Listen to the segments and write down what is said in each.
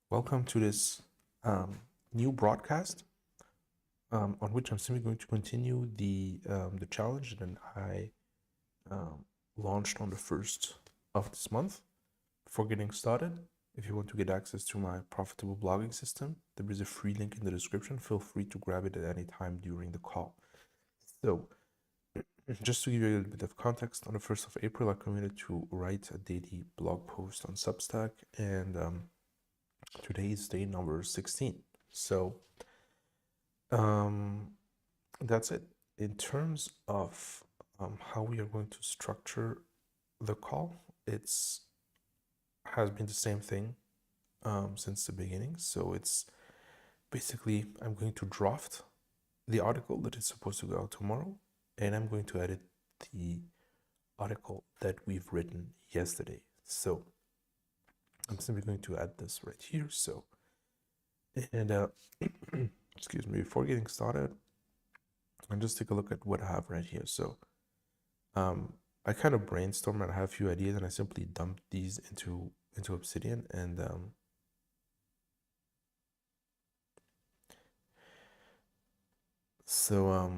Welcome to this new broadcast on which I'm simply going to continue the challenge that I launched on the 1st of this month. Before getting started, if you want to get access to my profitable blogging system, there is a free link in the description. Feel free to grab it at any time during the call. So, just to give you a little bit of context, on the 1st of April, I committed to write a daily blog post on Substack, and today is day number 16. So that's it. In terms of how we are going to structure the call, it's has been the same thing since the beginning. So it's basically I'm going to draft the article that is supposed to go out tomorrow, and I'm going to edit the article that we've written yesterday. So I'm simply going to add this right here. So, and excuse me, before getting started, I'll just take a look at what I have right here. So I kind of brainstormed and I have a few ideas, and I simply dumped these into Obsidian, and so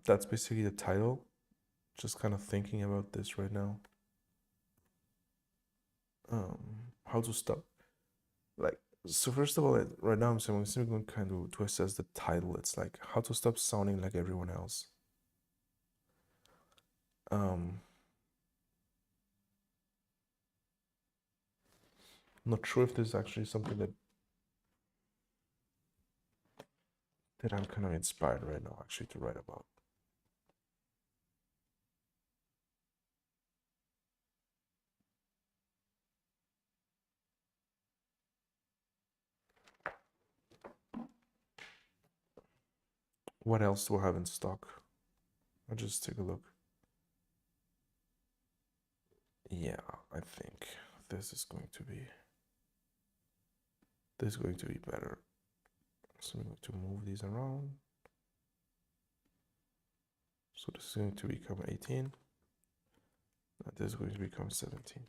that's basically the title. Just kind of thinking about this right now. How to stop, like, so first of all, right now I'm simply going kind of to assess the title. It's like how to stop sounding like everyone else. I'm not sure if there's actually something that I'm kind of inspired right now actually to write about. What else do I have in stock? I'll just take a look. Yeah, I think this is going to be better. So I'm going to move these around. So this is going to become 18. This is going to become 17.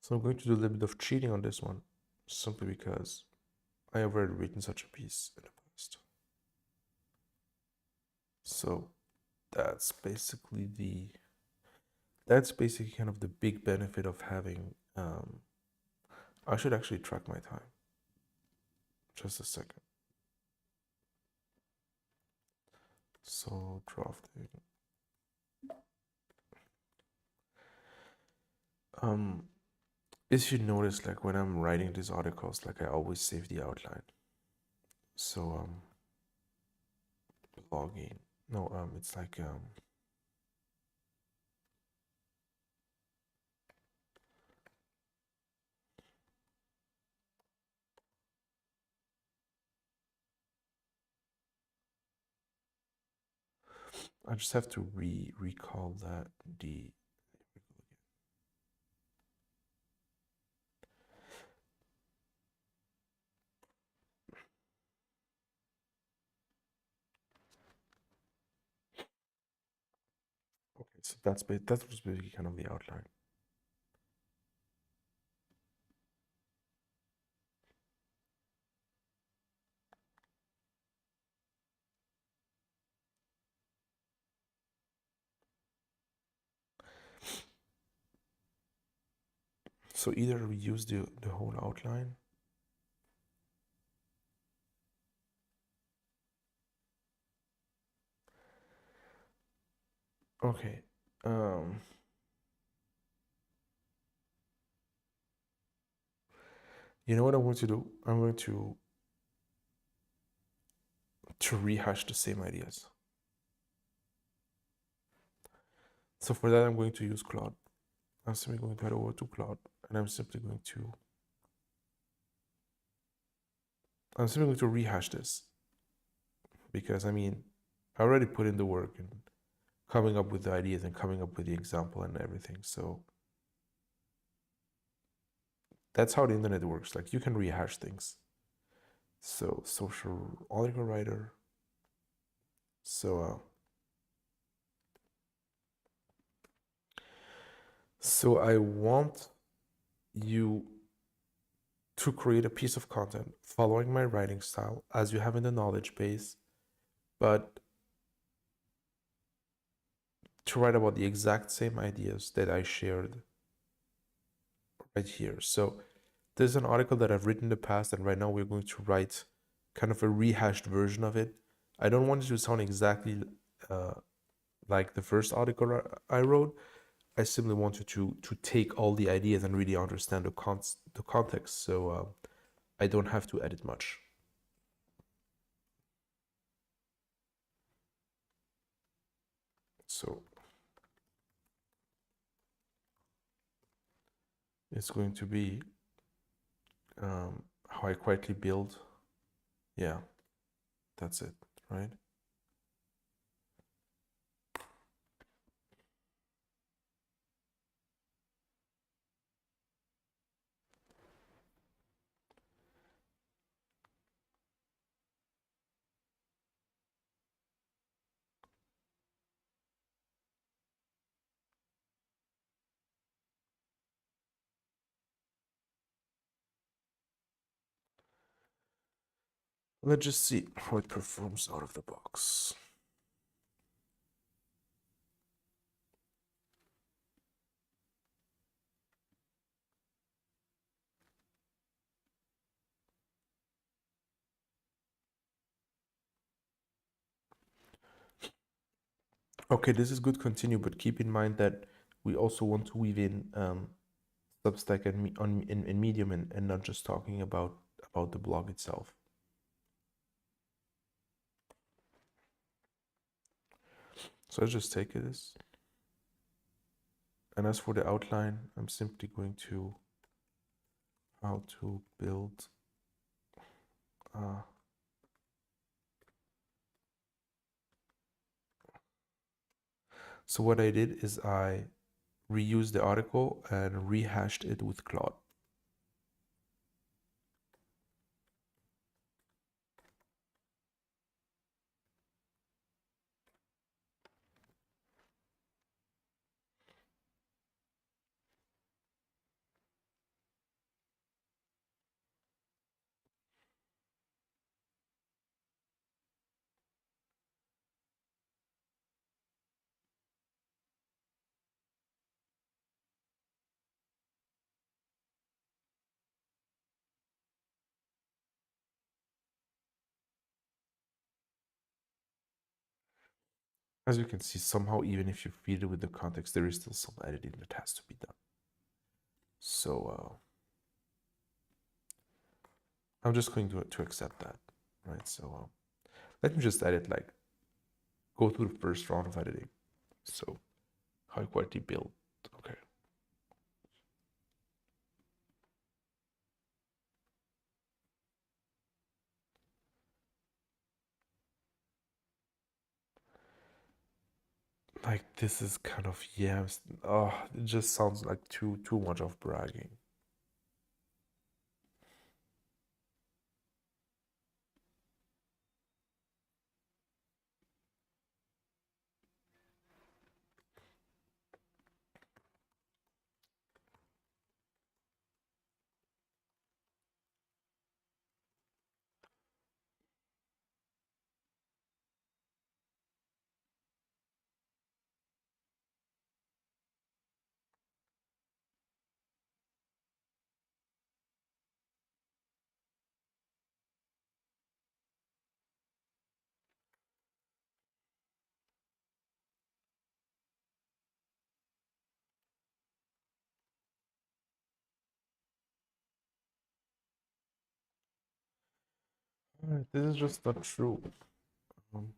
So I'm going to do a little bit of cheating on this one, simply because I have already written such a piece in the past. So that's basically kind of the big benefit of having. I should actually track my time. Just a second. So drafting. If you notice, like when I'm writing these articles, like I always save the outline. So logging. No, it's like I just have to recall that the okay, so that was basically kind of the outline. So either we use the whole outline. Okay. You know what I'm going to do? I'm going to rehash the same ideas. So for that, I'm going to use Claude. I'm simply going to head over to Claude, and I'm simply going to rehash this, because I mean, I already put in the work and coming up with the ideas and coming up with the example and everything. So that's how the internet works. Like you can rehash things. So social article writer. So I want you to create a piece of content following my writing style as you have in the knowledge base, but to write about the exact same ideas that I shared right here. So there's an article that I've written in the past, and right now we're going to write kind of a rehashed version of it. I don't want it to sound exactly like the first article I wrote. I simply wanted to take all the ideas and really understand the context, so I don't have to edit much. So it's going to be how I quietly build. Yeah, that's it, right? Let's just see how it performs out of the box. Okay, this is good. Continue, but keep in mind that we also want to weave in Substack in Medium and not just talking about the blog itself. So let's just take this. And as for the outline, I'm simply going to how to build so what I did is I reused the article and rehashed it with Claude. As you can see, somehow, even if you feed it with the context, there is still some editing that has to be done. So I'm just going to accept that, right? So let me just edit, like, go through the first round of editing. So high quality build, okay. Like, this is kind of, yeah, it just sounds like too much of bragging. Alright, this is just not true. Um,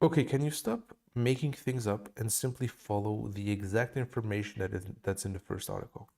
okay, can you stop making things up and simply follow the exact information that's in the first article?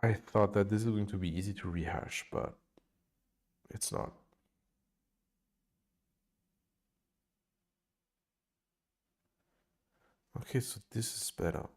I thought that this is going to be easy to rehash, but it's not. Okay, so this is sped up.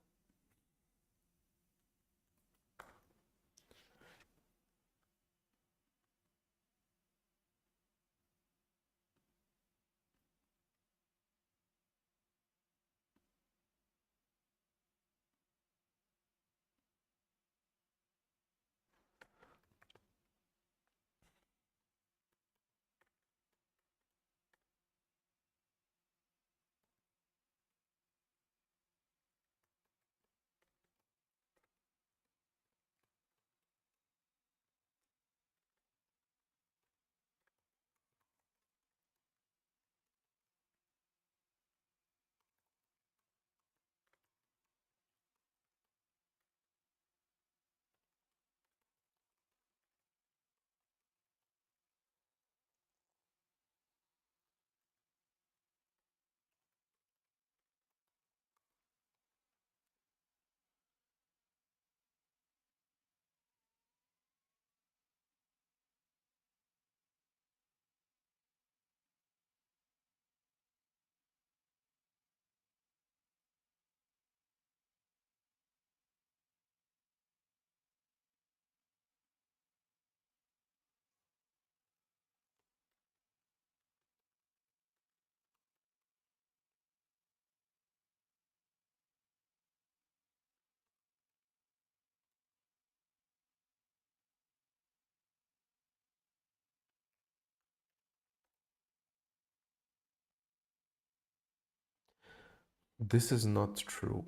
This is not true.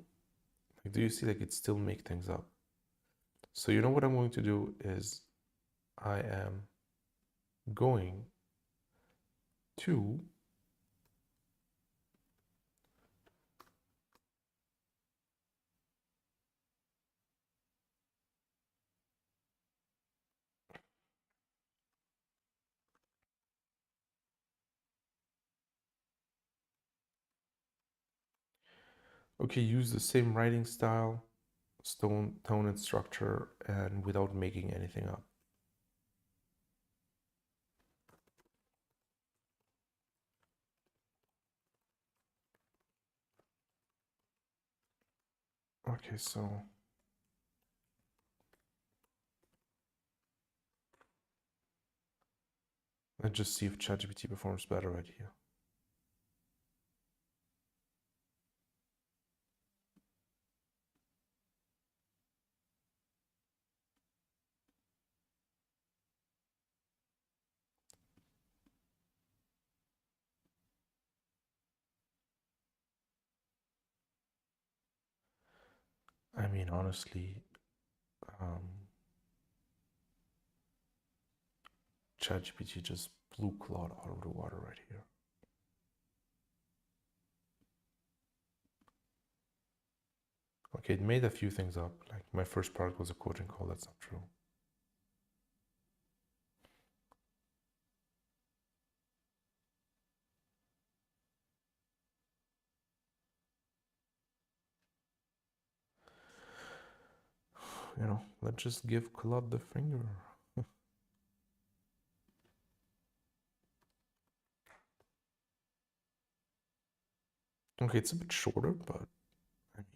Like, do you see, like, it still make things up? So you know what I'm going to do is I am going to use the same writing style, tone and structure, and without making anything up. Okay, so let's just see if ChatGPT performs better right here. I mean, honestly, ChatGPT just blew Claude out of the water right here. Okay, it made a few things up. Like, my first part was a coaching call. That's not true. You know, let's just give Claude the finger. Okay, it's a bit shorter, but I mean,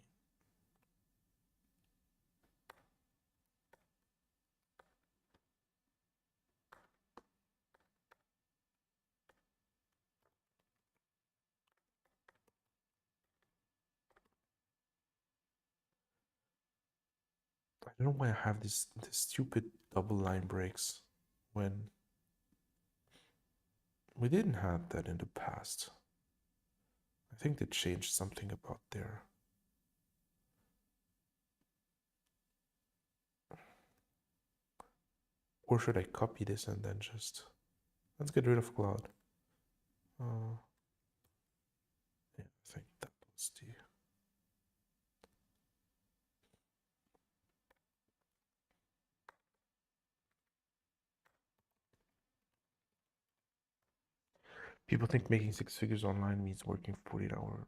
I don't know why I have this stupid double line breaks when we didn't have that in the past. I think they changed something about there. Or should I copy this and then just... Let's get rid of Claude. Yeah, I think that was the... People think making 6 figures online means working 48 hours.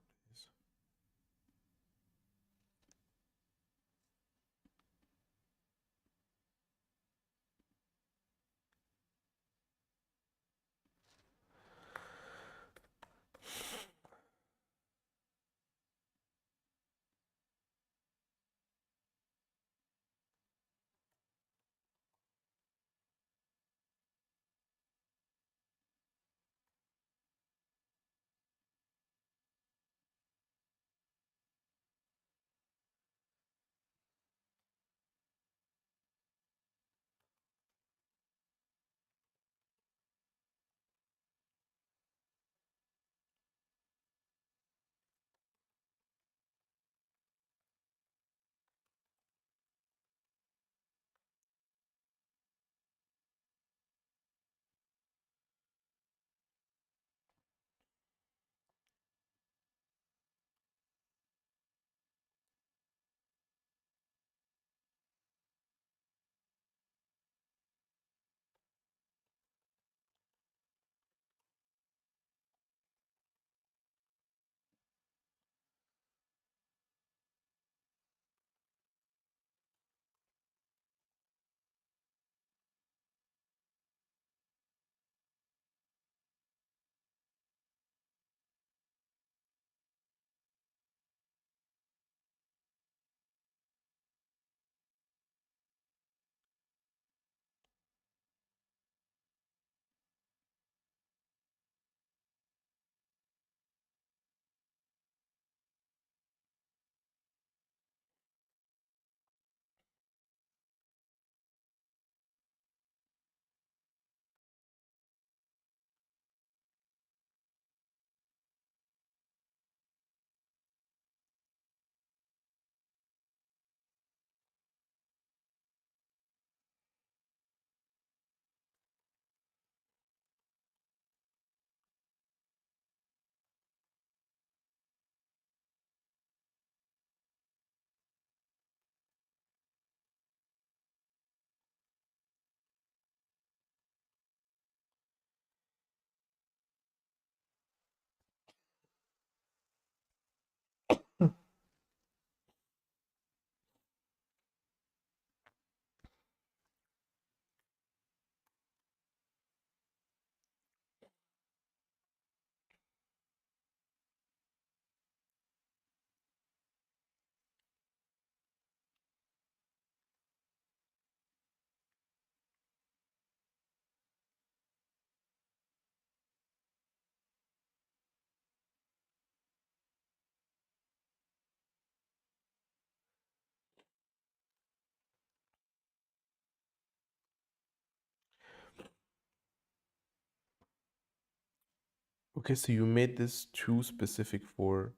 Okay, so you made this too specific for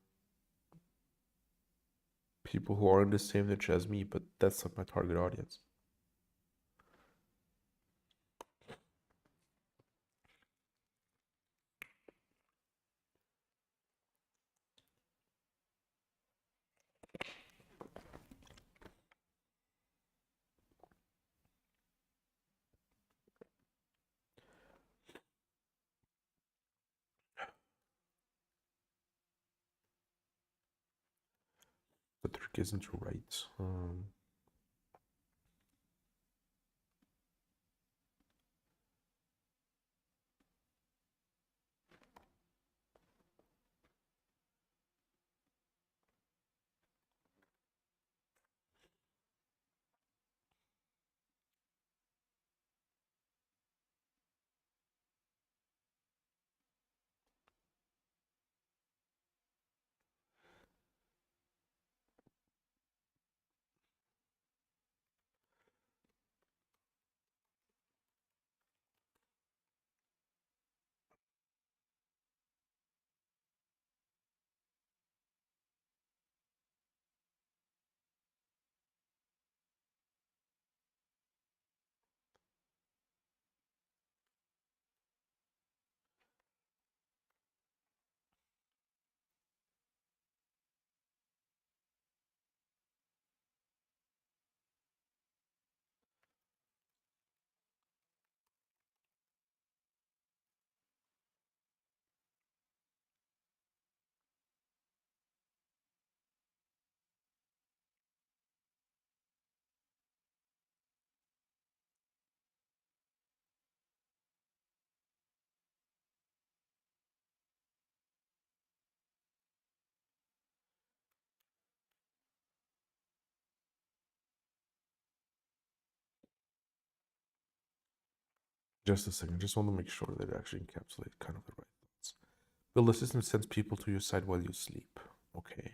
people who are in the same niche as me, but that's not my target audience. The trick isn't to write. Just a second, just want to make sure that it actually encapsulates kind of the right thoughts. Will the system sends people to your site while you sleep? Okay.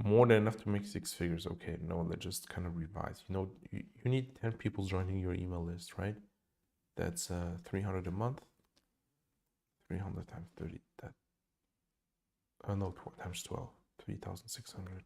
More than enough to make 6 figures. Okay, no, let's just kind of revise. You know, you need 10 people joining your email list, right? That's 300 a month. 300 times 30. That no, times 12. 3,600.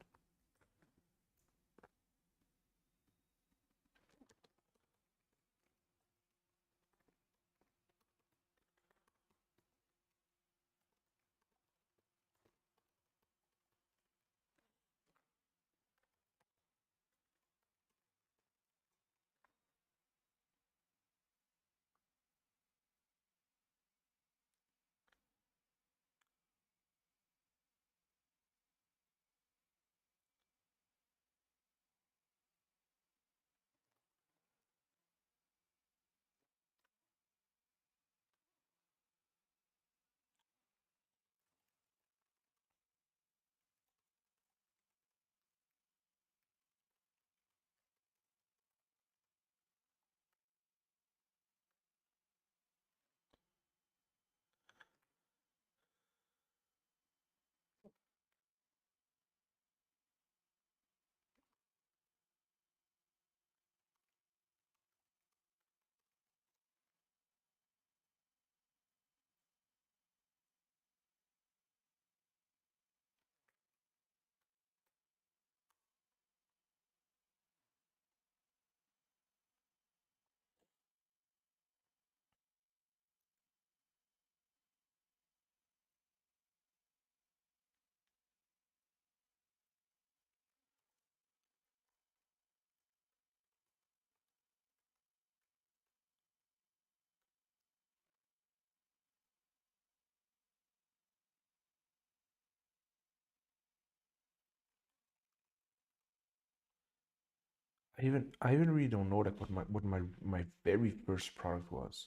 I even really don't know like what my very first product was.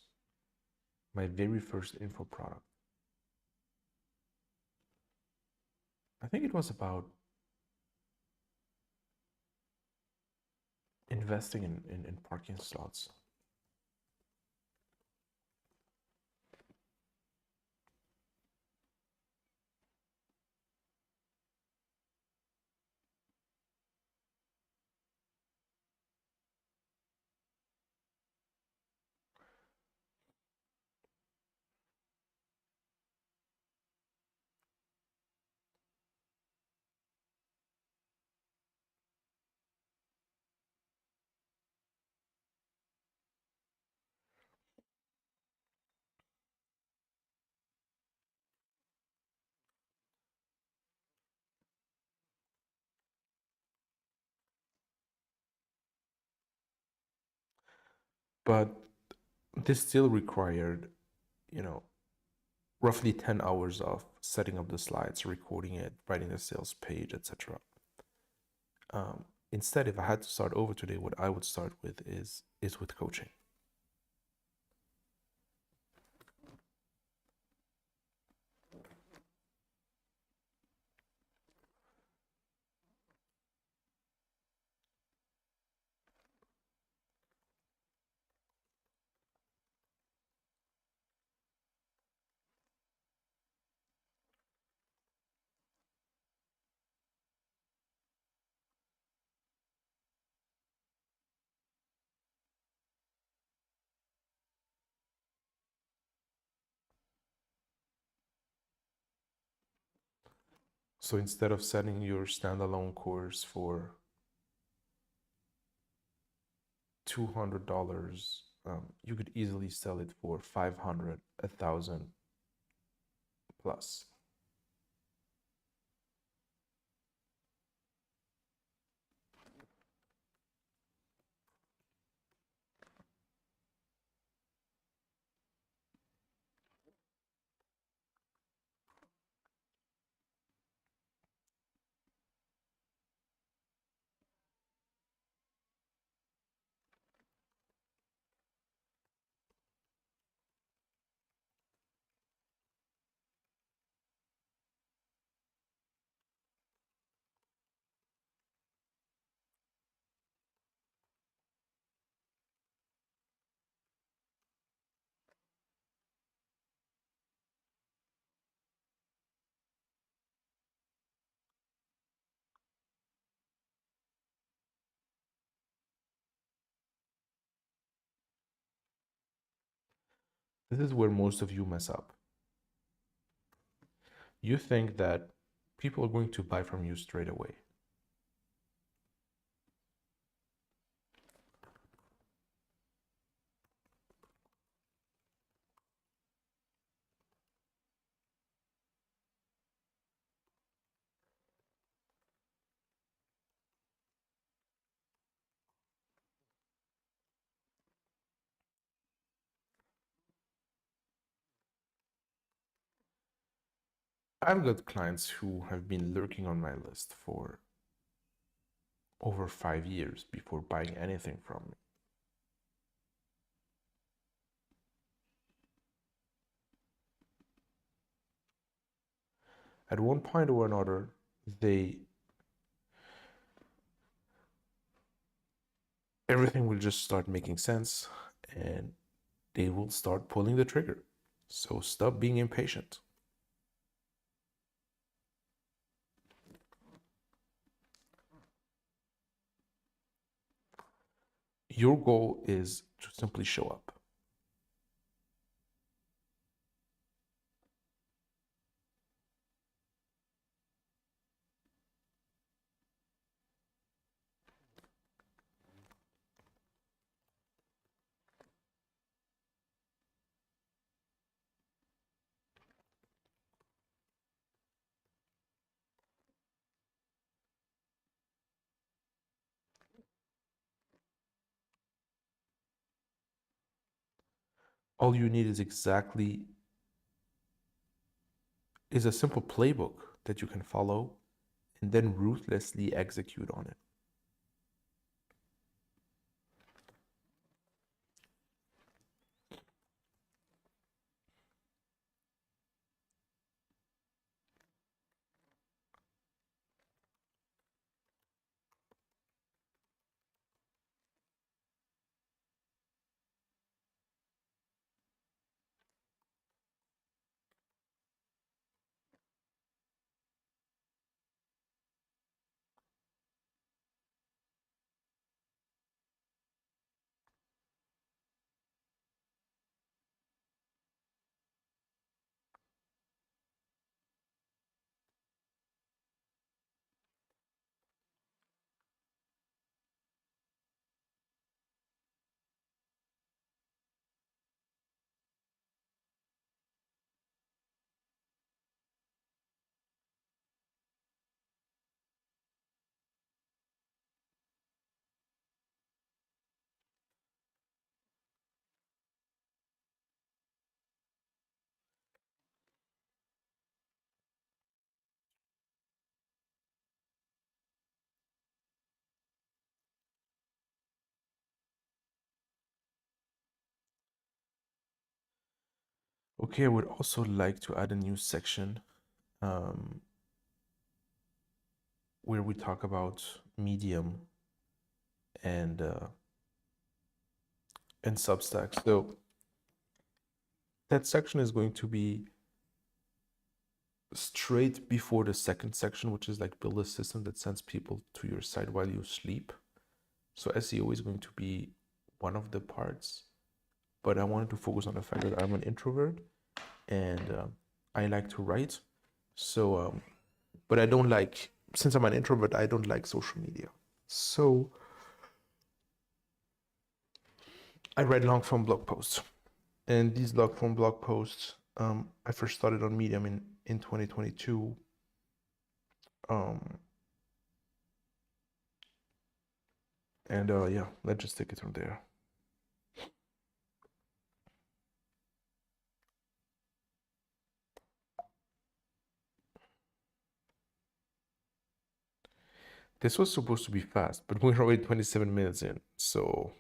My very first info product. I think it was about investing in parking slots. But this still required, you know, roughly 10 hours of setting up the slides, recording it, writing the sales page, etc. Instead, if I had to start over today, what I would start with is with coaching. So instead of setting your standalone course for $200, you could easily sell it for 500, 1,000 plus. This is where most of you mess up. You think that people are going to buy from you straight away. I've got clients who have been lurking on my list for over 5 years before buying anything from me. At one point or another, everything will just start making sense and they will start pulling the trigger. So stop being impatient. Your goal is to simply show up. All you need is a simple playbook that you can follow and then ruthlessly execute on it. Okay, I would also like to add a new section where we talk about Medium and Substack. So that section is going to be straight before the second section, which is like build a system that sends people to your site while you sleep. So SEO is going to be one of the parts, but I wanted to focus on the fact that I'm an introvert and I like to write. So, but I don't like, since I'm an introvert, I don't like social media. So I write long form blog posts. And these long form blog posts, I first started on Medium in 2022. And yeah, let's just take it from there. This was supposed to be fast, but we're already 27 minutes in, so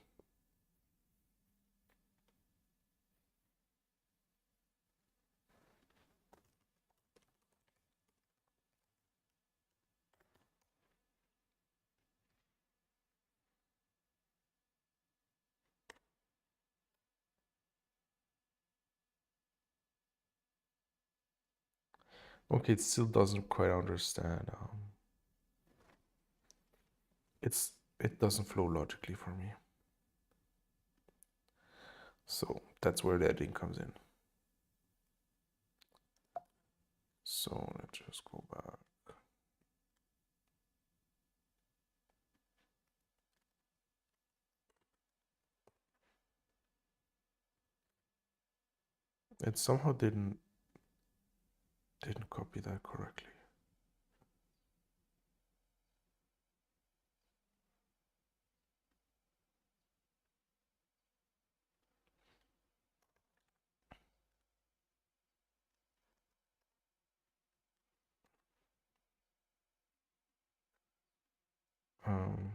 okay, it still doesn't quite understand. It doesn't flow logically for me. So that's where the editing comes in. So let's just go back. It somehow didn't copy that correctly. Um,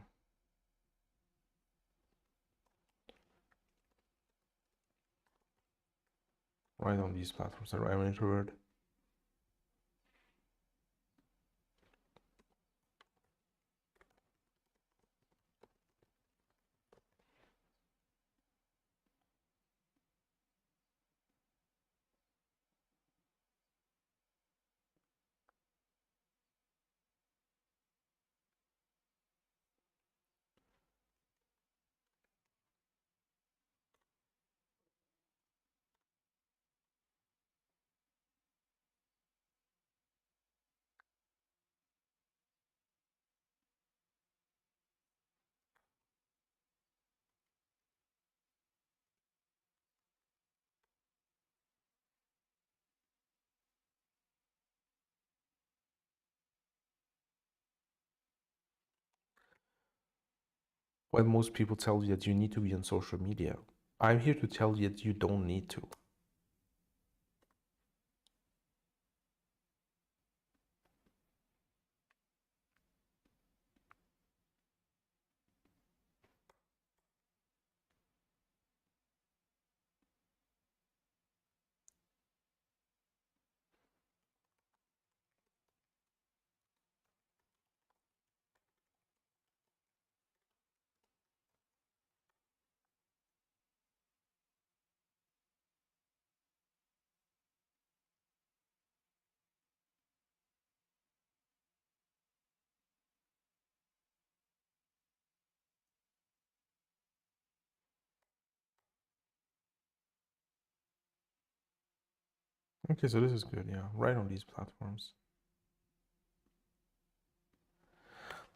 right on these platforms. I'm an introvert. Well, most people tell you that you need to be on social media. I'm here to tell you that you don't need to. Okay, so this is good, yeah. Right on these platforms.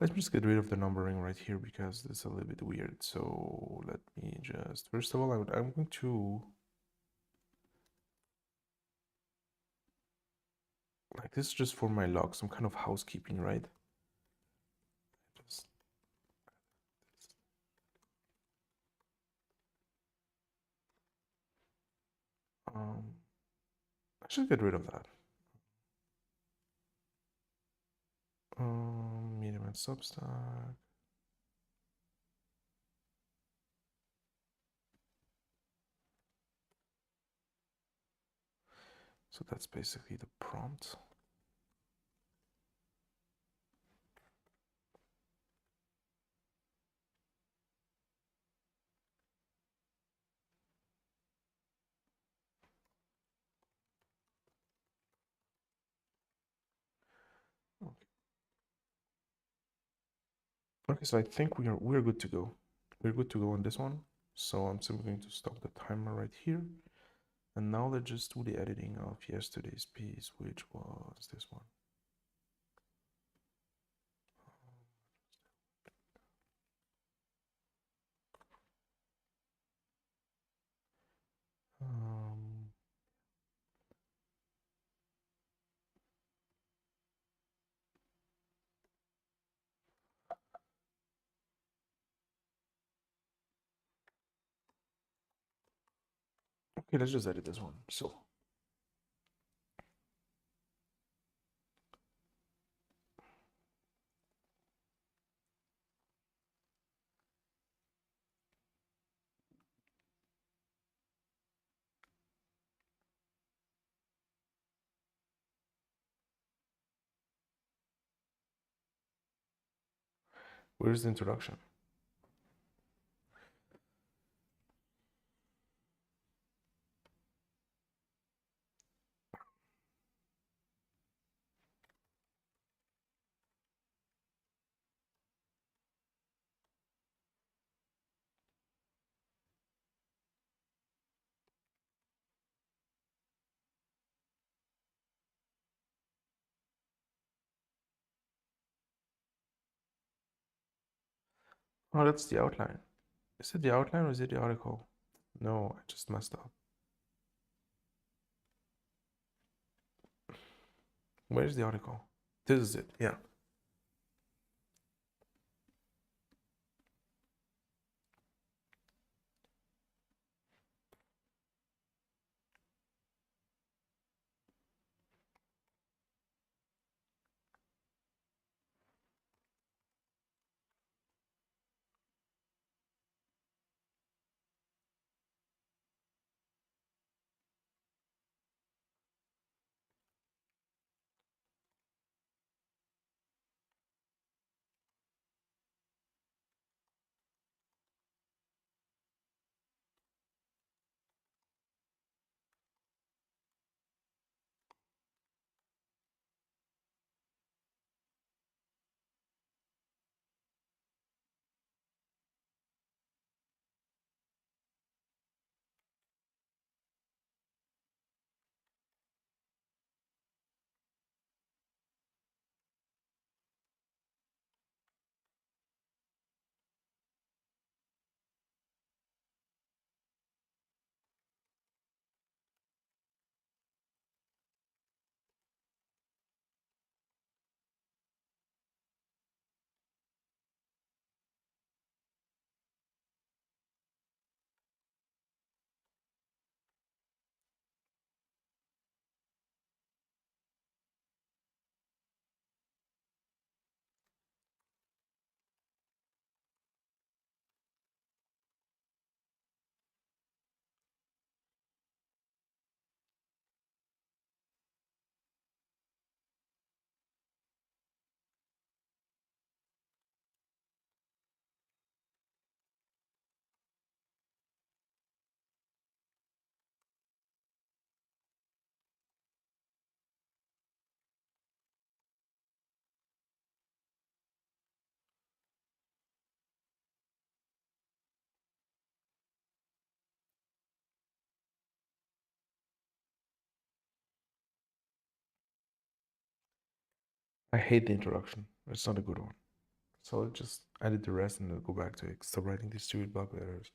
Let's just get rid of the numbering right here because it's a little bit weird. So let me just, first of all, I'm going to, like this is just for my log, some kind of housekeeping, right? Just, I should get rid of that. Medium and Substack. So that's basically the prompt. Okay. Okay, so I think we're good to go. We're good to go on this one. So I'm simply going to stop the timer right here. And now let's just do the editing of yesterday's piece, which was this one. Um, okay, let's just edit this one. So where's the introduction? Oh, that's the outline. Is it the outline or is it the article? No, I just messed up. Where's the article? This is it, yeah. I hate the introduction. It's not a good one. So I'll just edit the rest and I'll go back to it. Stop writing these stupid block letters.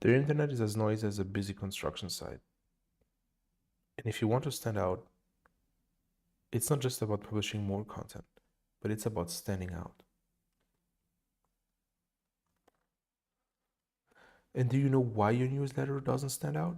The internet is as noisy as a busy construction site. And if you want to stand out, it's not just about publishing more content, but it's about standing out. And do you know why your newsletter doesn't stand out?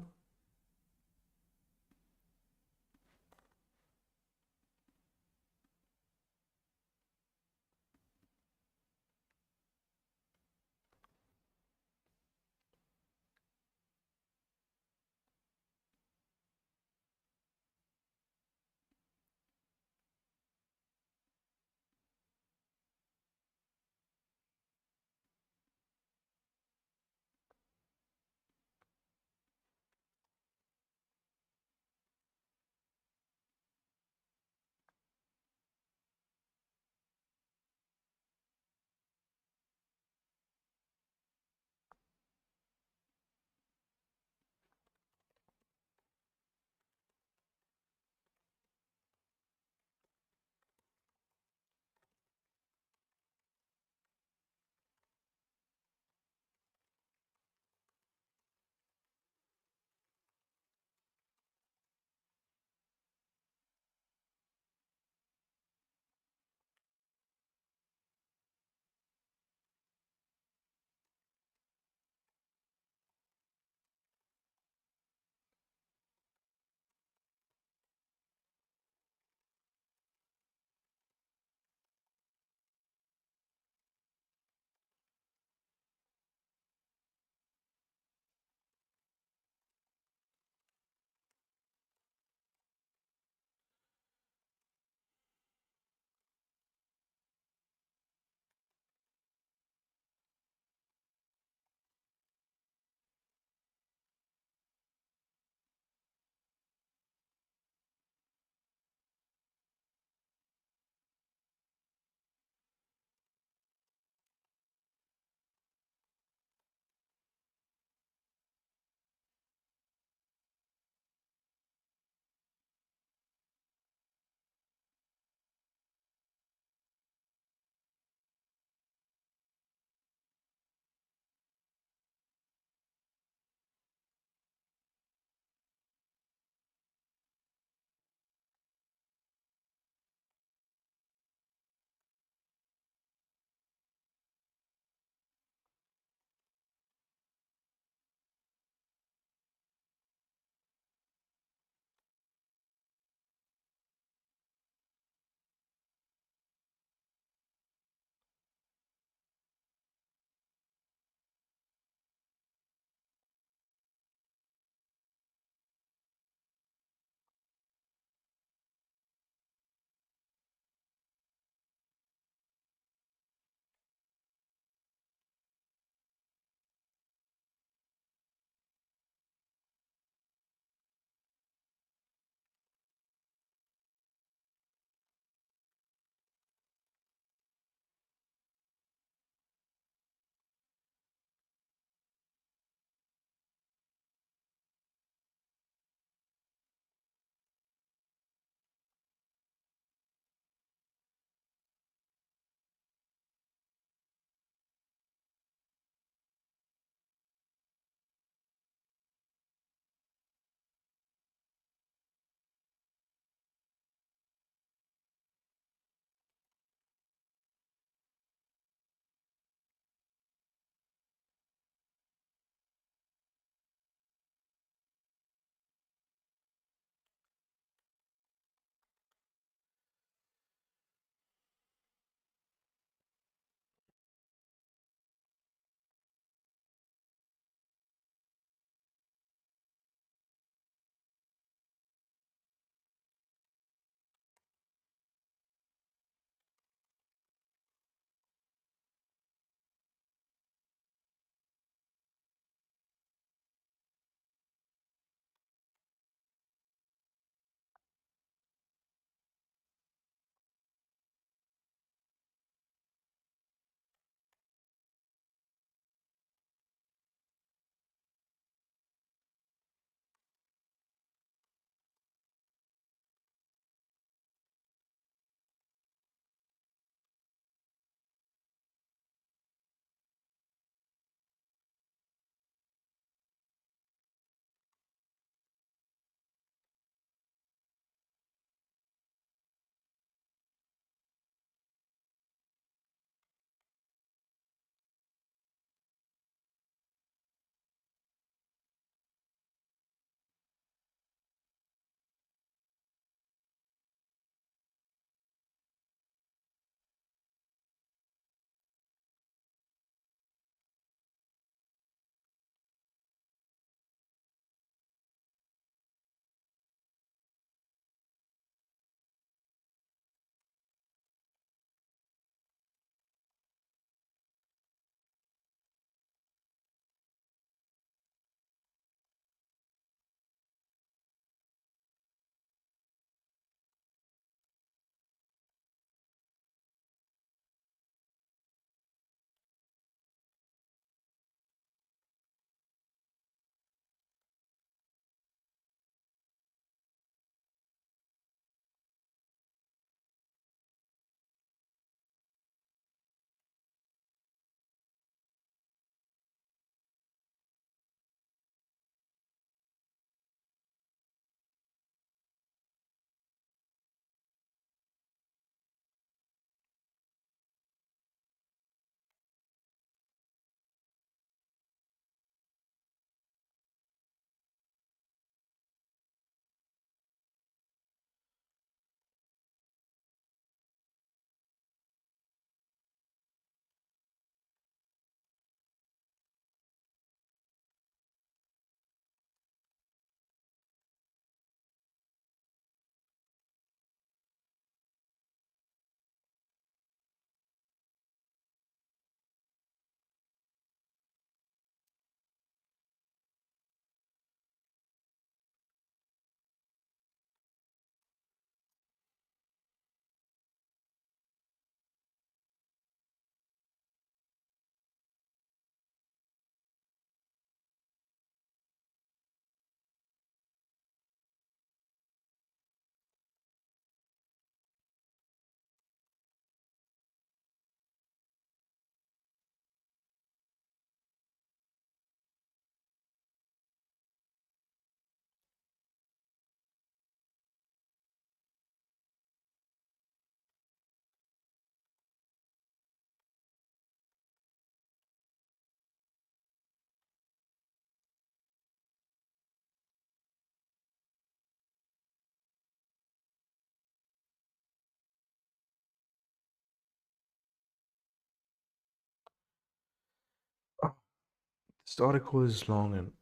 This article is long, and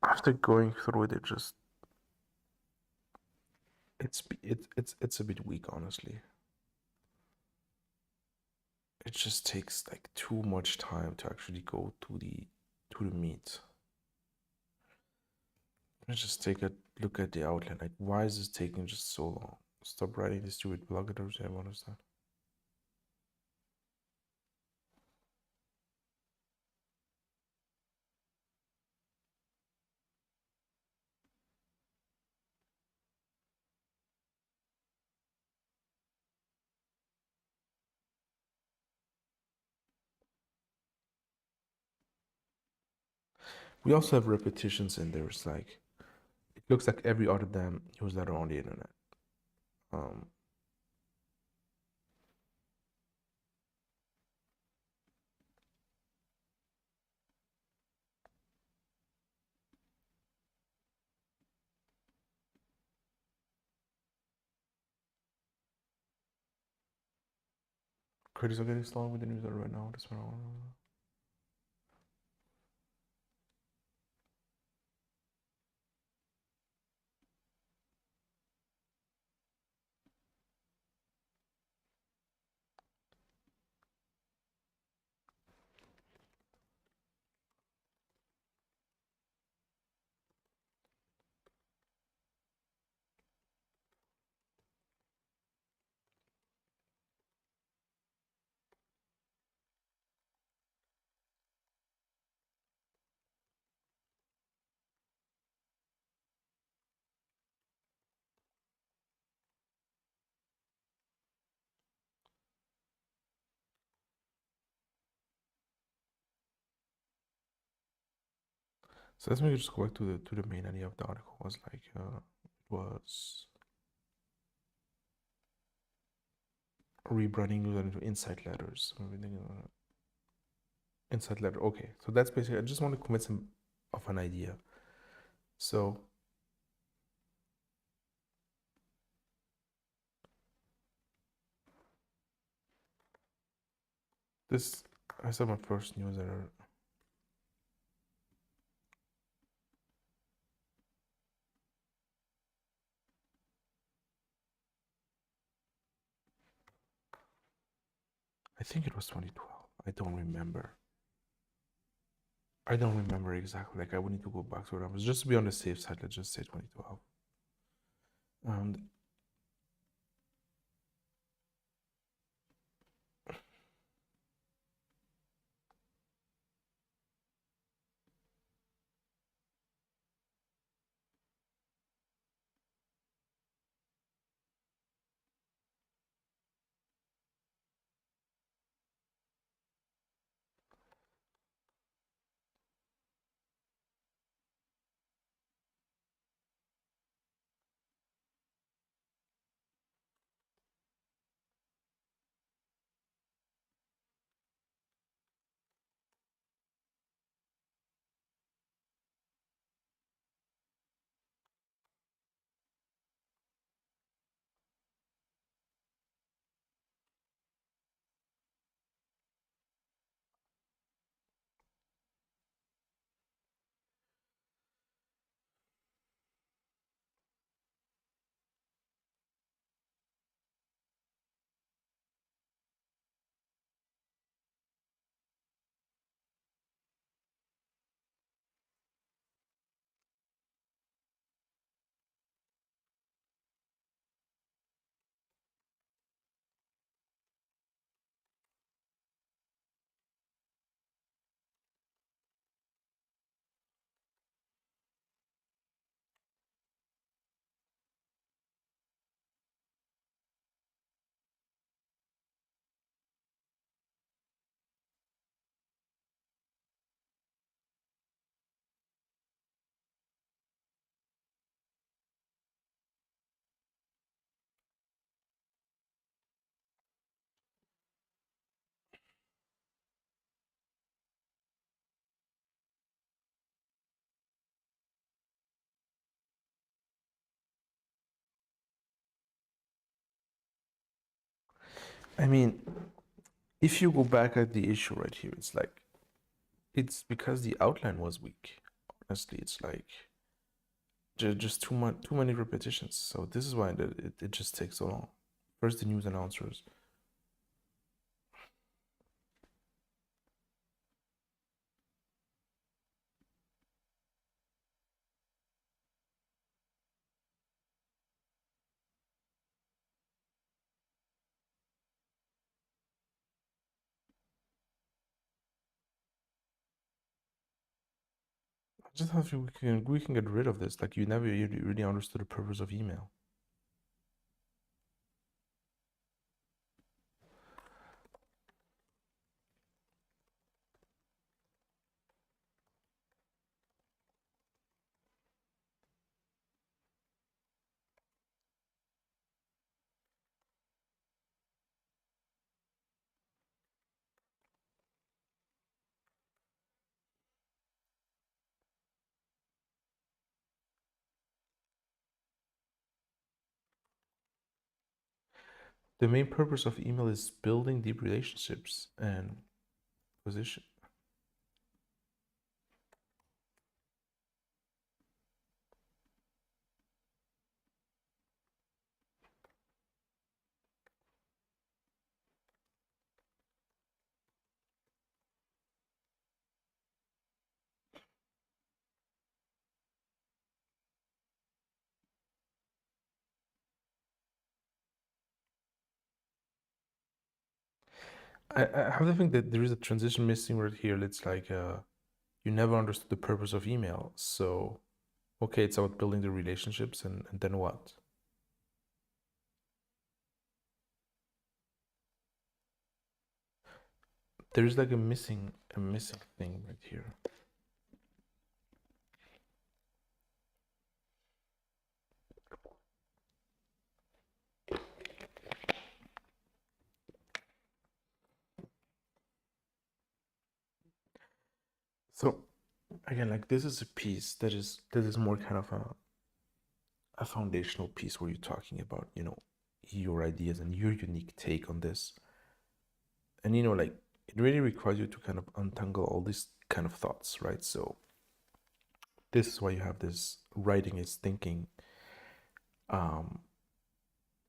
after going through it, it's a bit weak, honestly. It just takes like too much time to actually go to the meat. Let's just take a look at the outline. Like, why is this taking just so long? Stop writing this stupid blog editors. I understand. We also have repetitions in there. It's like it looks like every other damn newsletter on the internet. Um, Critics are getting strong with the newsletter right now. That's what I want. So let's maybe just go back to the main idea of the article. Was like it was rebranding newsletter into insight letters. Insight letter. Okay, so that's basically. I just want to convince him of an idea. So this, I said my first newsletter. I think it was 2012. I don't remember. I don't remember exactly. Like I would need to go back to it. I was just to be on the safe side. Let's just say 2012. And I mean, if you go back at the issue right here, it's like It's because the outline was weak. Honestly, it's like just too many repetitions. So this is why it just takes so long. First, the news announcers. I just have to, we can get rid of this. Like you never really understood the purpose of email. The main purpose of email is building deep relationships and position. I have to think that there is a transition missing right here. It's like you never understood the purpose of email. So, okay, it's about building the relationships, and then what? There's like a missing thing right here. So again, like this is a piece that is more kind of a foundational piece where you're talking about, you know, your ideas and your unique take on this. And you know, like it really requires you to kind of untangle all these kind of thoughts, right? So this is why you have this writing is thinking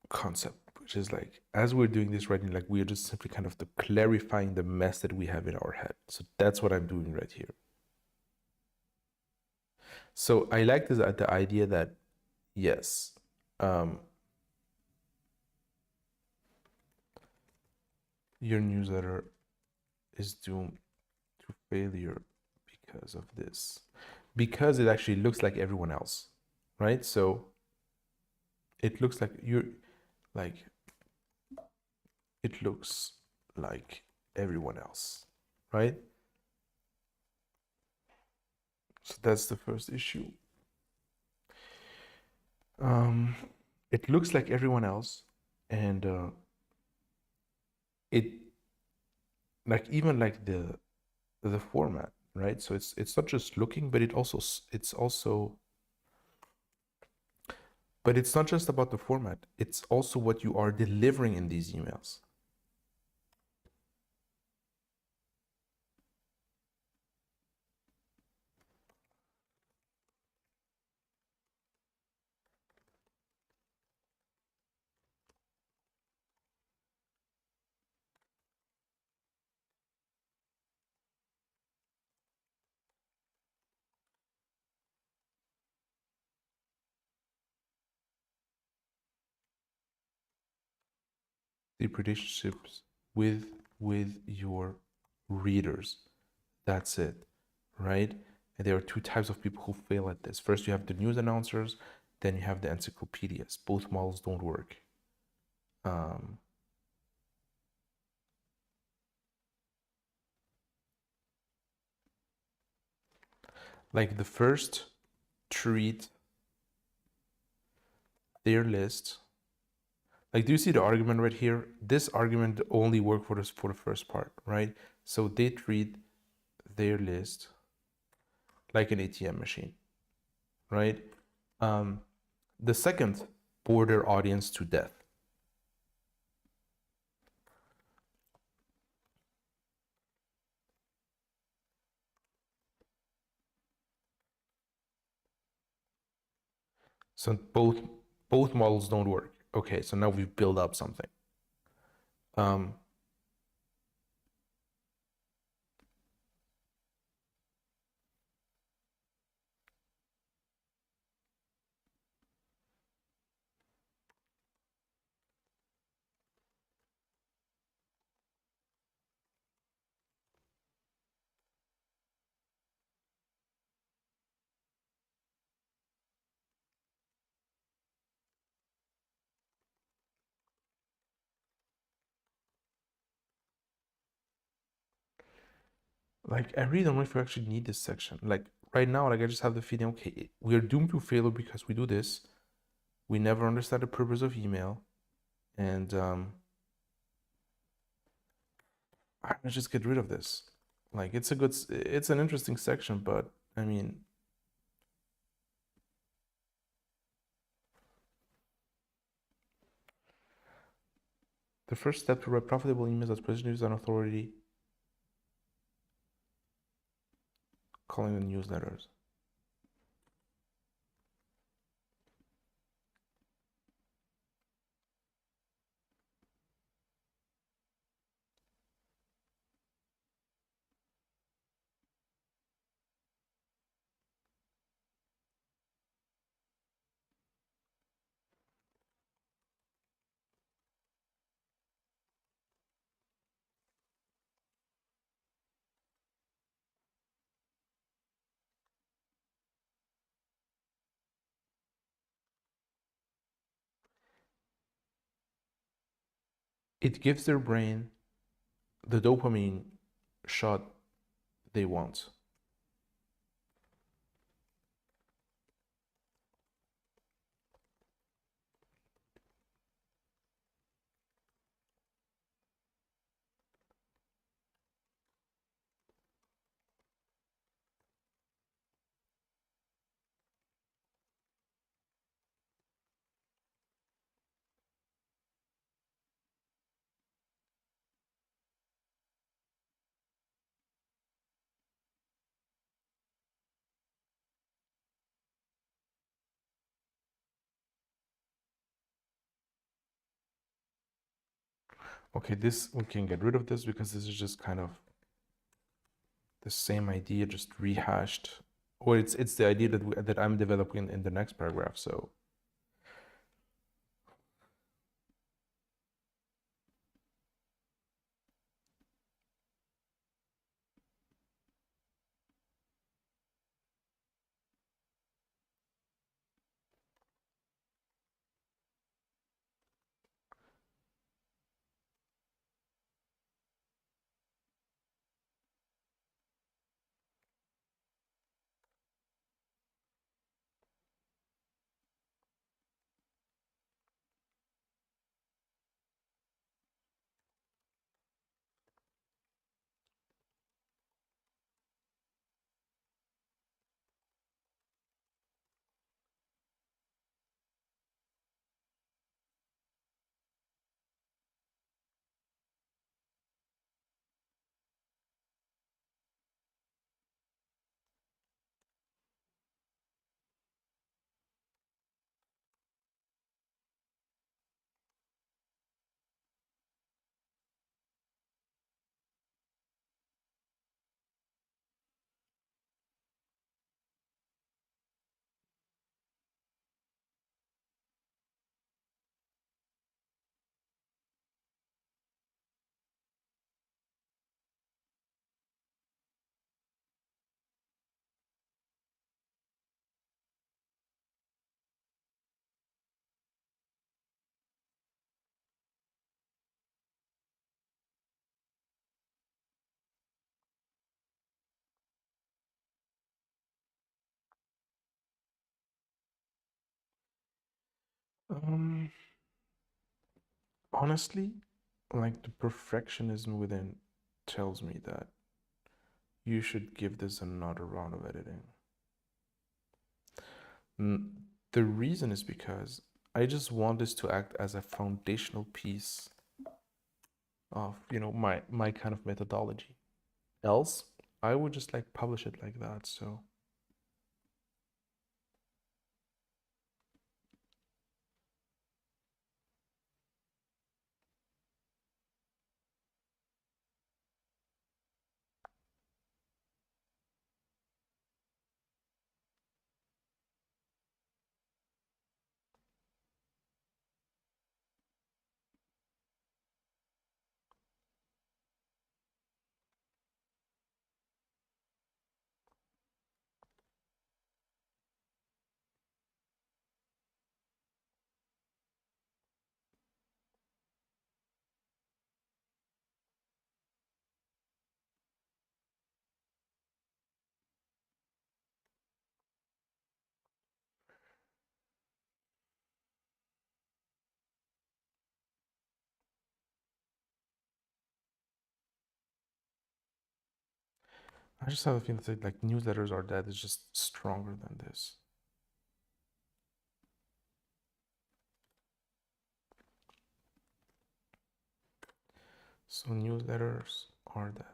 concept, which is like as we're doing this writing, like we're just simply kind of clarifying the mess that we have in our head. So that's what I'm doing right here. So I like this the idea that yes, your newsletter is doomed to failure because of this, because it actually looks like everyone else, right? So it looks like you're like it looks like everyone else, right? So that's the first issue. It looks like everyone else, and it like even like the format, right? So it's not just looking, but it's also but it's not just about the format. It's also what you are delivering in these emails. The relationships with your readers. That's it, right? And there are two types of people who fail at this. First, you have the news announcers, then you have the encyclopedias. Both models don't work. Like the first treat their list. Like, do you see the argument right here? This argument only work for the first part, right? So they treat their list like an ATM machine, right? The second, bore their audience to death. So both models don't work. Okay, so now we've built up something. Um, like I really don't know if we actually need this section. Like right now, like I just have the feeling, okay, we're doomed to failure because we do this. We never understand the purpose of email, and I'm gonna just get rid of this. Like it's an interesting section, but I mean, the first step to write profitable emails as presented an authority, calling them newsletters. It gives their brain the dopamine shot they want. Okay, this we can get rid of this because this is just kind of the same idea, just rehashed, or it's the idea that I'm developing in the next paragraph. So um, honestly, like the perfectionism within tells me that you should give this another round of editing. The reason is because I just want this to act as a foundational piece of my kind of methodology. Else, I would just like publish it like that. So I just have a feeling that like newsletters are dead is just stronger than this. So newsletters are dead.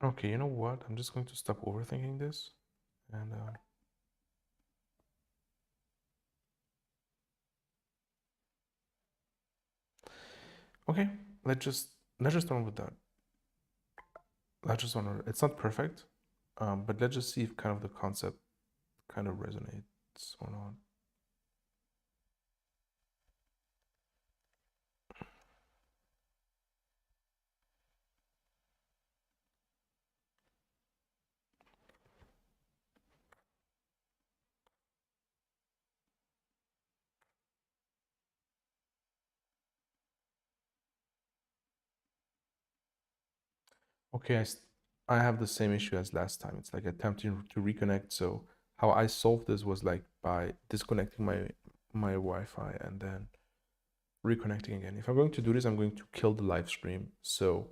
Okay, you know what? I'm just going to stop overthinking this, and okay, let's just run with that. Let's just run. It's not perfect, but let's just see if kind of the concept kind of resonates or not. Okay, I have the same issue as last time. It's like attempting to reconnect. So how I solved this was like by disconnecting my Wi-Fi and then reconnecting again. If I'm going to do this, I'm going to kill the live stream. So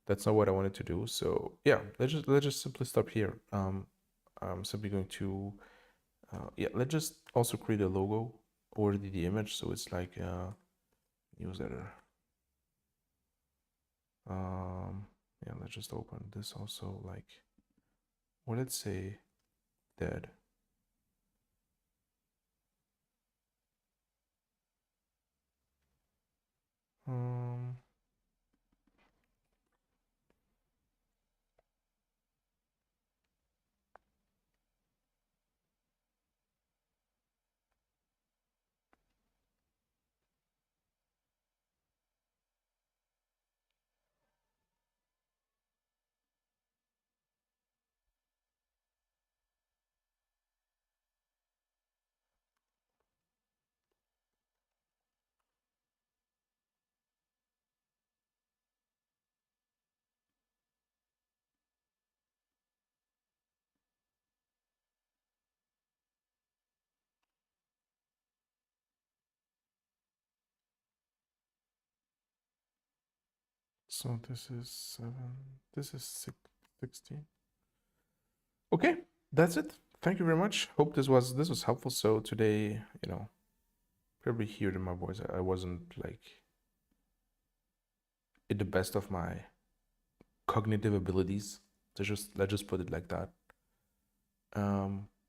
that's not what I wanted to do. So yeah, let's just simply stop here. I'm simply going to yeah, let's just also create a logo or the image. So it's like newsletter. Yeah, let's just open this also like, well, let's say dead. Um, so this is 7, this is 16. Okay, that's it. Thank you very much. Hope this was helpful. So today, probably hear in my voice, I wasn't like at the best of my cognitive abilities. Let's just put it like that.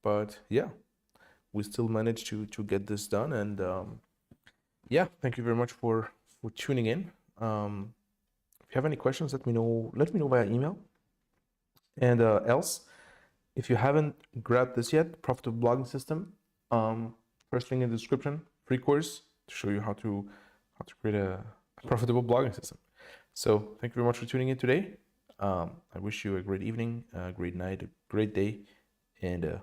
But yeah, we still managed to get this done, and yeah, thank you very much for tuning in. If you have any questions, let me know via email. And else, if you haven't grabbed this yet, Profitable Blogging System, first link in the description, free course to show you how to create a profitable blogging system. So thank you very much for tuning in today. I wish you a great evening, a great night, a great day, and